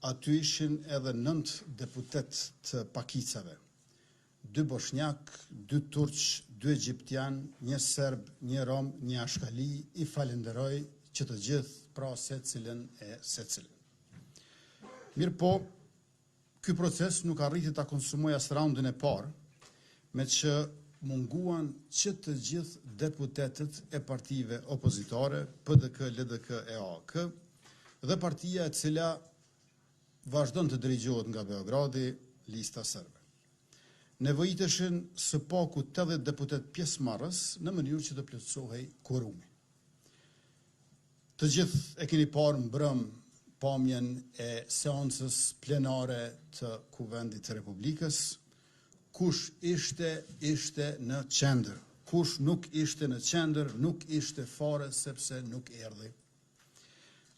aty ishin edhe 9 deputet të pakicave. 2 bosnjak, 2 turq, 2 egjiptian, 1 serb, 1 rom, 1 ashkali, i falenderoj që të gjithë pra secilin e secilin. Mirë po, ky proces nuk arriti ta konsumoj as raundin e parë, me që munguan që të gjithë deputetët e partive opozitare, PDK, LDK e AK, dhe partia e cila vazhdon të dirigjohet nga Beogradi, Lista Serbe. Nevojiteshin së paku 80 deputet pjesëmarrës në mënyrë që të plotësohej kvorumi. Të gjithë e keni parë mbrëm pamjen e seancës plenare të Kuvendit të Republikës. Kush ishte në qendër. Kush nuk ishte në qendër, nuk ishte fare sepse nuk erdhi.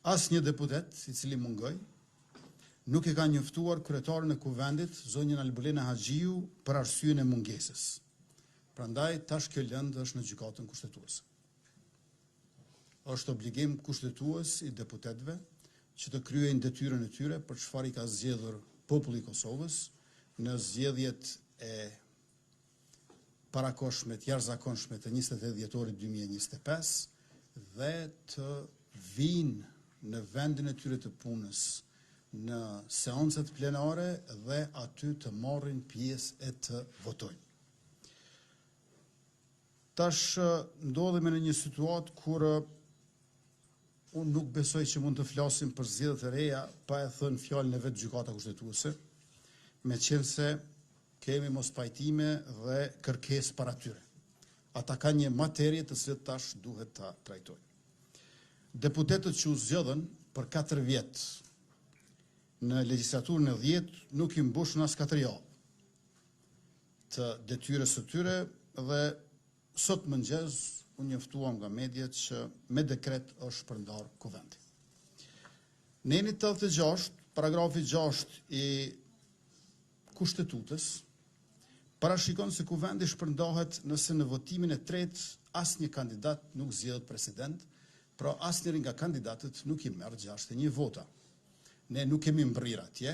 Asnjë deputet i cili mungoi nuk e ka njoftuar kryetarin e Kuvendit, zonjën Albulina Haxhiu, për arsyeën e mungesës. Prandaj tash kjo lëndë është në gjykatën kushtetuese. Është obligim kushtetues i deputetëve që të kryejnë detyrën e tyre për çfarë i ka zgjedhur populli i Kosovës në zgjedhjet e parakoshme të jashtëzakonshme të 28 dhjetorit 2025 dhe të vinë në vendin e tyre të punës në seancat plenare dhe aty të marrin pjesë e të votojnë. Tash ndodhemi në një situatë kur unë nuk besoj që mund të flasim për zgjedhjet e reja pa e thënë fjalën e vetë gjykata kushtetuese, meqense kemi mos pajtime dhe kërkesë para tyre. Ata kanë një materie të cilën tash duhet ta trajtojnë. Deputetët që u zgjodhen për 4 vjet në legjislaturën e 10 nuk i mbushën as 4 javë të detyrës së tyre dhe sot mëngjes unë njoftuam nga mediat që me dekret është shpërndar Kuvendi. Neni 86, paragrafi 6 i Kushtetutës parashikon se Kuvendi shpërndahet nëse në votimin e tretë asnjë kandidat nuk zgjedhet president, pra asnjëri nga kandidatët nuk i merr 61 vota. Ne nuk kemi mbrirë atje.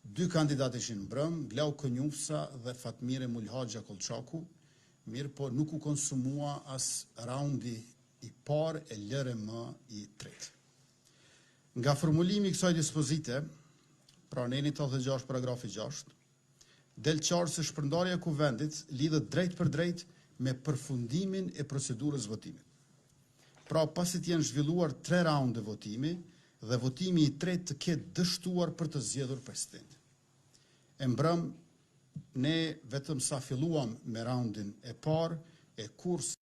2 kandidatë ishin mbrëm, Glau Konjufsa dhe Fatmire Mulhaxha Kolçaku, mirë po nuk u konsumua as raundi i parë e LRM i tretë. Nga formulimi i kësaj dispozite, pra neni 86 paragrafi 6, del qartë se shpërndarja e Kuvendit lidhet drejt për drejt me përfundimin e procedurës votimit. Pra pasi të jenë zhvilluar 3 raunde votimi dhe votimi i tretë të ketë dështuar për të zgjedhur presidentin. E mbrëm, ne vetëm sa filluam me raundin e parë e kurs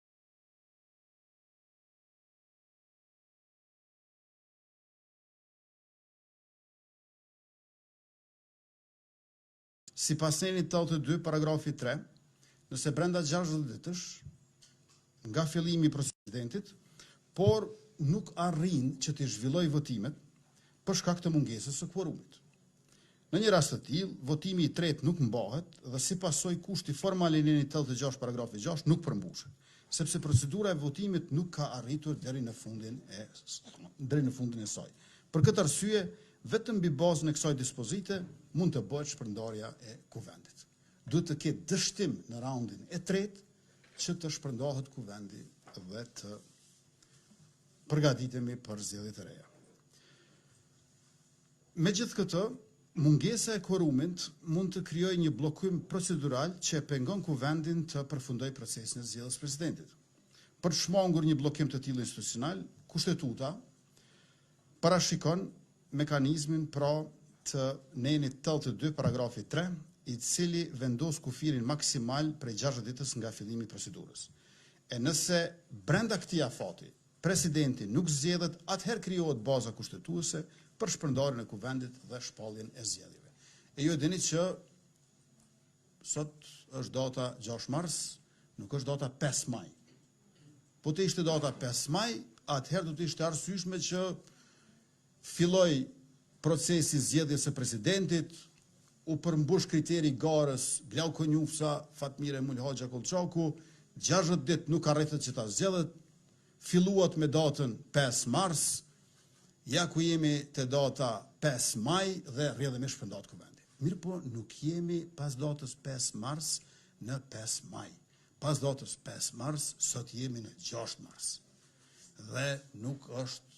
si pas nenit 82 paragrafi 3, nëse brenda 60 ditësh nga fillimi i presidentit, por nuk arrin që të zhvilloj votimet për shkak të mungesës së kvorumit. Në një rast të tillë, votimi i tretë nuk mbahet dhe si pasojë kushti formal i nenit 86 paragrafi 6 nuk përmbushet, sepse procedura e votimit nuk ka arritur deri në fundin e saj. Për këtë arsye, vetëm mbi bazën e kësaj dispozite mund të bëhet shpërndarja e Kuvendit. Duhet të ketë dështim në raundin e tretë që të shpërndahet Kuvendi dhe të përgatitemi për zgjedhjet e reja. Megjithë këtë, mungesa e kvorumit mund të krijojë një bllokim procedural që e pengon Kuvendin të përfundojë procesin e zgjedhjes së presidentit. Për të shmangur një bllokim të tillë institucional, Kushtetuta parashikon mekanizmin pra të nenit 82 paragrafi 3, i cili vendos kufirin maksimal prej 60 ditës nga fillimi i procedurës. E nëse brenda këtij afati presidenti nuk zgjedhet, atëherë krijohet baza kushtetuese për shpërndarjen e Kuvendit dhe shpalljen e zgjedhjeve. E ju e dini që sot është data 6 mars, nuk është data 5 maj. Po të ishte data 5 maj, atëherë do të ishte arsyeshme që filloi procesi i zgjedhjes së presidentit, u përmbush kriteri garës Glau Konjufsa, Fatmire Mulhaxha Kolçaku, 60 ditë nuk arritet që ta zgjedhet, filluat me datën 5 mars, Ja ku jemi të data 5 maj dhe rrjedhemi shpërndat kuvendi. Mirë po nuk jemi pas datës 5 mars në 5 maj. Pas datës 5 mars, sot jemi në 6 mars. Dhe nuk është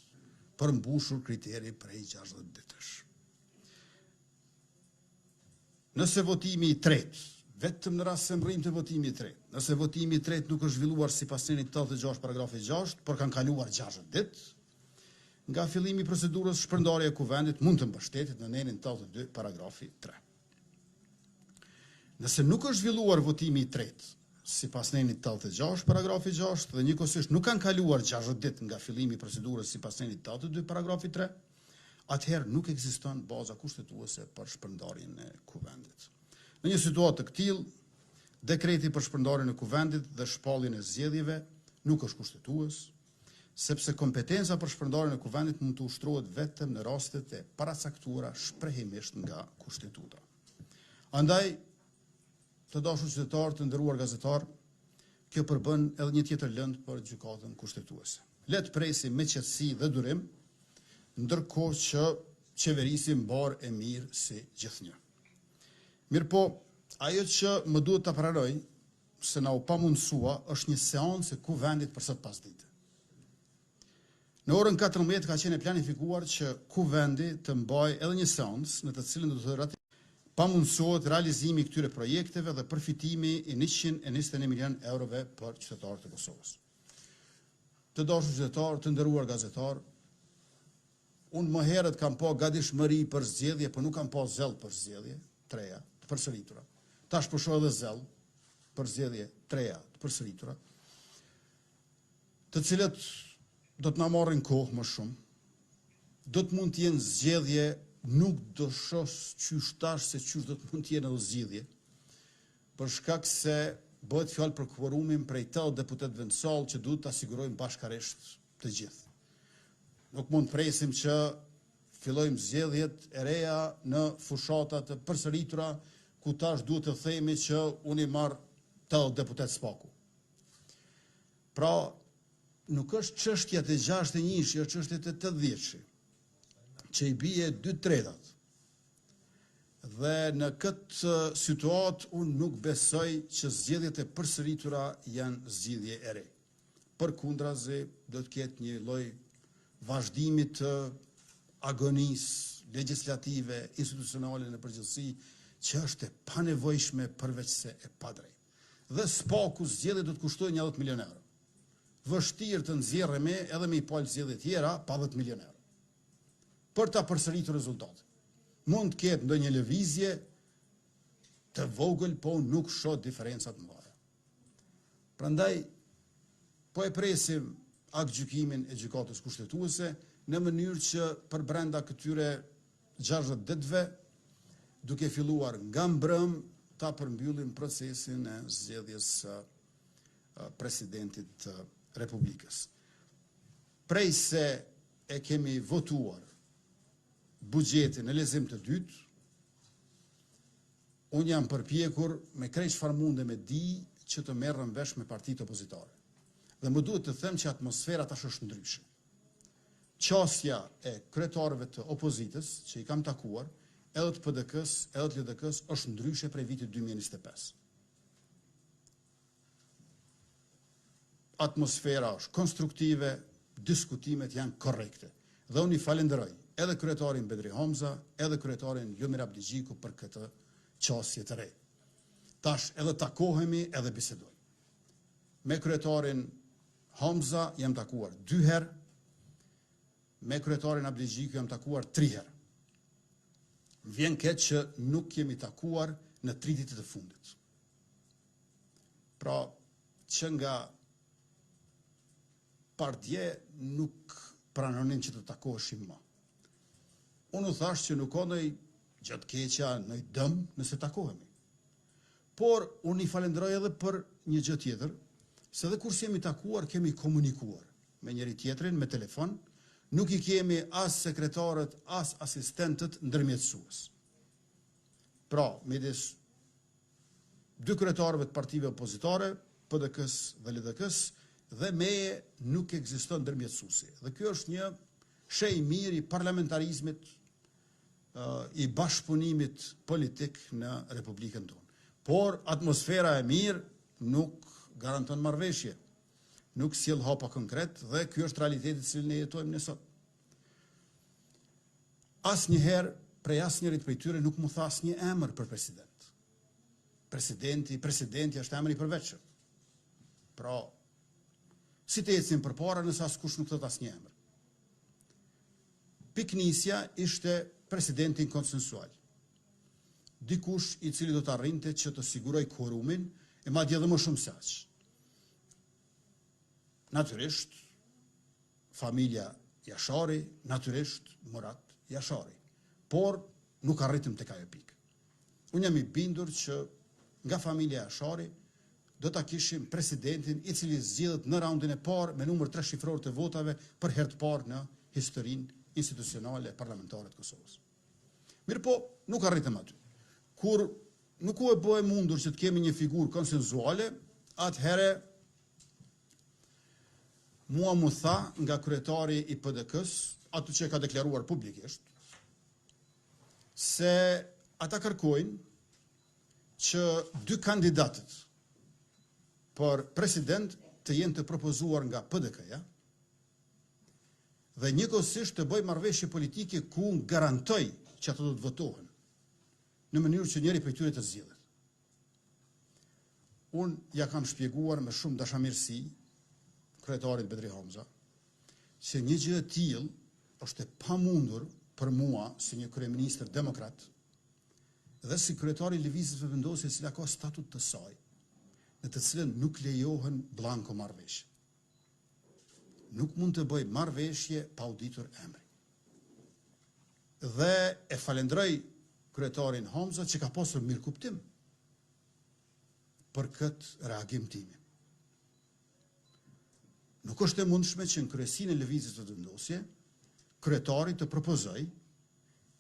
përmbushur kriteri prej 60 ditësh. Nëse votimi i tretë, vetëm në rast se mrrim të votimi i tretë, nëse votimi i tretë nuk është zhvilluar sipas nenit 86 paragrafi 6, por kanë kaluar 60 ditë, nga fillimi i procedurës shpërndarje e kuvendit mund të mbështetet në nenin 82 paragrafi 3. Nëse nuk është zhvilluar votimi i tretë, sipas nenit 86 paragrafi 6 dhe njëkohësisht nuk kanë kaluar 60 ditë nga fillimi i procedurës sipas nenit 82 paragrafi 3, atëherë nuk ekziston baza kushtetuese për shpërndarjen e kuvendit. Në një situatë të këtillë, dekreti për shpërndarjen e kuvendit dhe shpalljen e zgjedhjeve nuk është kushtetues, sepse kompetenca për shpërndarjen e kuvendit mund të ushtrohet vetëm në rastet e paracaktuara shprehimisht nga kushtetuta. Andaj, të dashur qytetarë, të nderuar gazetar, kjo përbën edhe një tjetër lëndë për gjykatën kushtetuese. Le të presim me qetësi dhe durim, ndërkohë që qeverisi mbar e mirë si gjithnjë. Mirë po, ajo që më duhet të pararoj, se na u pamundësua, është një seancë e kuvendit për sot pasdite. Në orën 14 ka qenë planifikuar që kuvendi të mbajë edhe një seancë në të cilën do të ratifikojë pamundësohet realizimi i këtyre projekteve dhe përfitimi i 121 milion eurove për qytetarët e Kosovës. Të dashur qytetarë, të nderuar gazetar, unë më herët kam pa gatishmëri për zgjedhje, por nuk kam pa zell për zgjedhje, treja, të përsëritura. Tash po shoh edhe zell për zgjedhje, treja, të përsëritura, të cilët do të na marrin kohë më shumë. Do të mund të jenë zgjedhje, nuk do shoh qysh tash se qysh do të mund të jenë edhe zgjidhje, për shkak se bëhet fjalë për kvorumin prej 80 deputetëve vendosall që duhet ta sigurojmë bashkërisht të gjithë. Nuk mund presim që fillojmë zgjedhjet e reja në fushata të përsëritura, ku tash duhet të themi që unë i marr 80 deputet spaku. Pra, nuk është çështja të 61-shi, është çështja të 80-shi, që i bie 2/3. Dhe në këtë situatë unë nuk besoj që zgjedhjet e përsëritura janë zgjidhje e re. Përkundrazi, do të ketë një lloj vazhdimi të agonisë legjislative, institucionale në përgjithësi, që është e panevojshme përveç se e padrejtë. Dhe spaku zgjedhje do të kushtojë 10 milion euro. Vështirë të nxjerremi edhe me i palë zgjedhje tjera pa 10 milion euro. Për ta përsëritur rezultatin. Mund të ketë ndonjë lëvizje të vogël, po nuk shoh diferenca të mëdha. Prandaj po e presim aktgjykimin e gjykatës kushtetuese në mënyrë që për brenda këtyre 60 ditëve, duke filluar nga mbrëm, ta përmbyllim procesin e zgjedhjes së presidentit të Republikës. Prej se e kemi votuar buxhetin në lexim të dytë, unë jam përpjekur me krejt çfarë mundem me di që të merrem vesh me partitë opozitare. Dhe më duhet të them që atmosfera tash është ndryshe. Qasja e kryetarëve të opozitës që i kam takuar, edhe të PDK-s, edhe të LDK-s, është ndryshe prej vitit 2025. Atmosfera është konstruktive, diskutimet janë korrekte. Dhe unë i falenderoj edhe kryetarin Bedri Hamza, edhe kryetarin Jomir Abdigjiku për këtë qasje të re. Tash edhe takohemi edhe bisedojmë. Me kryetarin Hamza jam takuar 2 herë, me kryetarin Abdigjiku jam takuar 3 herë. Vjen keq që nuk kemi takuar në 3 ditët e fundit. Pra, që nga partje nuk pranonin që të takoheshim më. Unë u thash që nuk ka ndonjë gjë të keqja, ndonjë dëm nëse takohemi. Por unë i falenderoj edhe për një gjë tjetër, se edhe kur jemi takuar, kemi komunikuar me njëri tjetrin me telefon, nuk i kemi as sekretarët, as asistentët ndërmjetësues. Pra, midis 2 kryetarëve të partive opozitare, PDK-s dhe LDK-s, dhe meje nuk ekziston ndërmjetësuesi. Dhe kjo është një shej mirë i parlamentarizmit, i bashkëpunimit politik në Republikën tonë. Por atmosfera e mirë nuk garanton marrëveshje, nuk sjell hapa konkret dhe ky është realiteti që ne jetojmë ne sot. Asnjëherë prej asnjërit prej tyre nuk mu tha asnjë emër për president. Presidenti është emri i përveçshëm. Pra, si të ecim përpara nëse askush nuk thot asnjë emër. Piknisja ishte presidentin konsensual. Dikush i cili do të arrinte që të siguroj quorumin e madje edhe më shumë se aq. Natyrisht, familja Jashari, natyrisht Murat Jashari. Por nuk arritëm tek ajo pikë. Unë jam i bindur që nga familja Jashari do ta kishim presidentin i cili zgjedhet në raundin e parë me numër 3 shifror të votave për herë të parë në historinë institucionale e parlamentare të Kosovës. Mirë po, nuk arritëm aty. Kur nuk u e bëhe mundur që të kemi një figurë konsensuale, atëhere mua mu tha nga kryetari i PDK-s, atë që ka deklaruar publikisht, se ata kërkojnë që 2 kandidatët për president të jenë të propozuar nga PDK-ja dhe njëkohësisht të bëj marrëveshje politike ku garantoj që ato do të votohen në mënyrë që njëri prej tyre të zgjidhet. Unë ja kam shpjeguar me shumë dashamirësi kryetarit Bedri Hamza se një gjë e tillë është e pamundur për mua si një kryeministër demokrat dhe si kryetari i lëvizjes së vendosjes e cila ka statut të saj, në të cilën nuk lejohen blanko marrëveshje. Nuk mund të bëj marrëveshje pa u ditur emri. Dhe e falenderoj kryetarin Hamza që ka pasur mirë kuptim për këtë reagim timin. Nuk është e mundshme që në kryesinë e lëvizjes së vendosjes kryetari të propozoj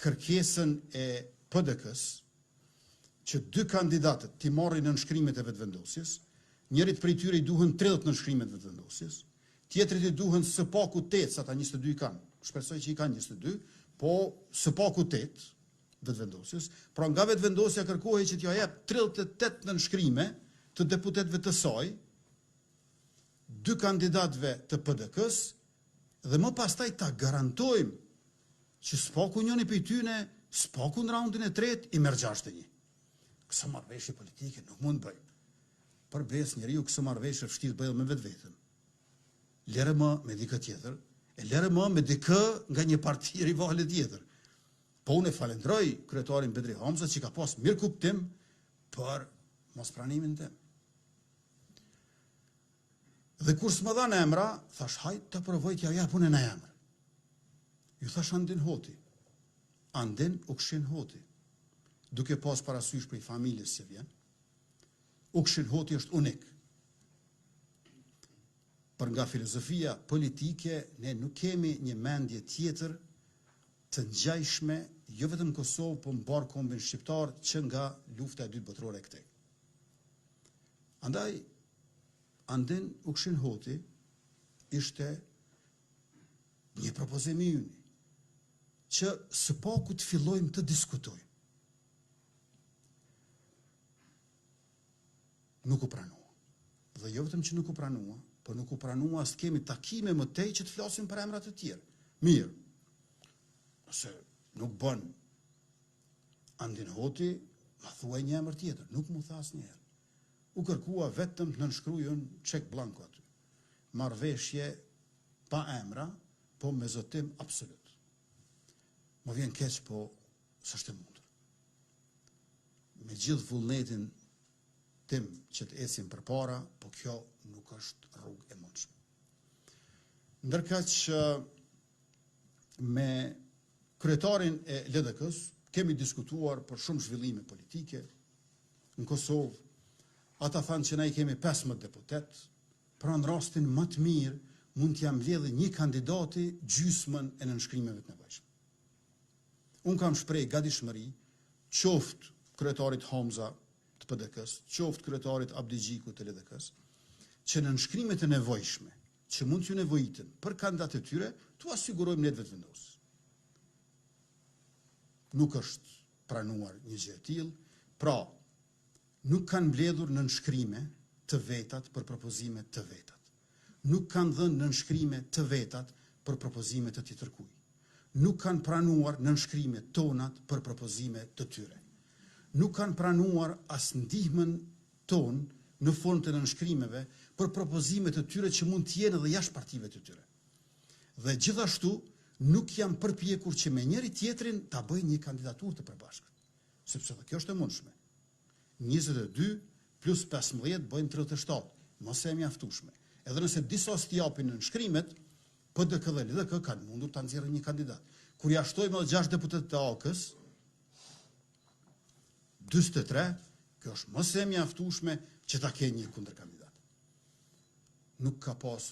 kërkesën e PDK-s që 2 kandidatët t'i marrin nënshkrimet e vetëvendosjes, njërit prej tyre i duhen 30 nënshkrimet e vetëvendosjes, tjetrit i duhen së paku 8, ata 22 kanë. Shpresoj që i kanë 22, po së paku 8 vetëvendosjes. Pra nga vetëvendosja kërkohej që t'ja jep 38 nënshkrime të deputetëve të saj, 2 kandidatëve të PDK-s dhe më pastaj ta garantojmë që s'paku njëri prej tyre, s'paku në raundin e 3 i merr 61. Këso marrëveshje politike nuk mund bëj. Përbes njeriu këso marrëveshje vështirë bëj me vetveten. Lere më me dikë tjetër, e lere më me dikë nga një parti rivale tjetër. Po unë e falenderoj kryetarin Bedri Hamza që ka pas mirë kuptim për mospranimin tim. Dhe kur s'më dhan emra, thash hajt të provoj t'ja jap unë në emër. Ju thash Andin Hoti. Andin Ukshin Hoti. Duke pas parasysh për i familjes që vjen, Ukshin Hoti është unik. Për nga filozofia politike, ne nuk kemi një mendje tjetër të ngjajshme, jo vetëm në Kosovë, por në barë kombin shqiptar që nga lufta e dytë botërore e këtej. Andaj, Andin Ukshin Hoti ishte një propozim i ynë, që së paku të fillojmë të diskutojmë. Nuk u pranua. Dhe jo vetëm që nuk u pranua, por nuk u pranua as kemi takime më tej që të flasim për emra të tjerë. Mirë. Nëse nuk bën Andin Hoti, ma thuaj një emër tjetër, nuk mu tha asnjëherë. U kërkua vetëm të nënshkruajën çek blanko aty. Marrëveshje pa emra, po me zotim absolut. Më vjen keq, po s'është e mundur. Me gjithë vullnetin tim që të ecim përpara, po kjo nuk është rrugë e mundshme. Ndërkaq me kryetarin e LDK-s kemi diskutuar për shumë zhvillime politike në Kosovë. Ata thanë që ne kemi 15 deputet, pra në rastin më të mirë mund t'ja mbledhë një kandidati gjysmën e nënshkrimeve të nevojshme. Unë kam shpreh gatishmëri, qoftë kryetarit Hamza të PDK-s, qoftë kryetarit Abdi Gjiku të LDK-s, që nënshkrimet e nevojshme që mund t'ju nevojitin për kandidatë e tyre, t'u asigurojmë ne vetëvendos. Nuk është pranuar një gjë e tillë, pra nuk kanë mbledhur në nënshkrime të vetat për propozime të vetat. Nuk kanë dhënë në nënshkrime të vetat për propozime të tjetërkuj. Nuk kanë pranuar në nënshkrime tonat për propozime të tyre. Nuk kanë pranuar as ndihmën tonë në formë të nënshkrimeve për propozime të tyre që mund t'jenë edhe jashtë partive të tyre. Dhe gjithashtu nuk janë përpjekur që me njëri tjetrin ta bëjnë një kandidaturë të përbashkët, sepse dhe kjo është e mundshme. 22 plus 15 bëjnë 37, mos e mjaftueshme. Edhe nëse disa s'ti japin në nënshkrimet, PDK dhe LDK kanë mundur ta nxjerrin një kandidat. Kur ja shtojmë edhe 6 deputet të AK-s, 43, kjo është mos e mjaftueshme që ta kenë një kundërkandidat. Nuk ka pas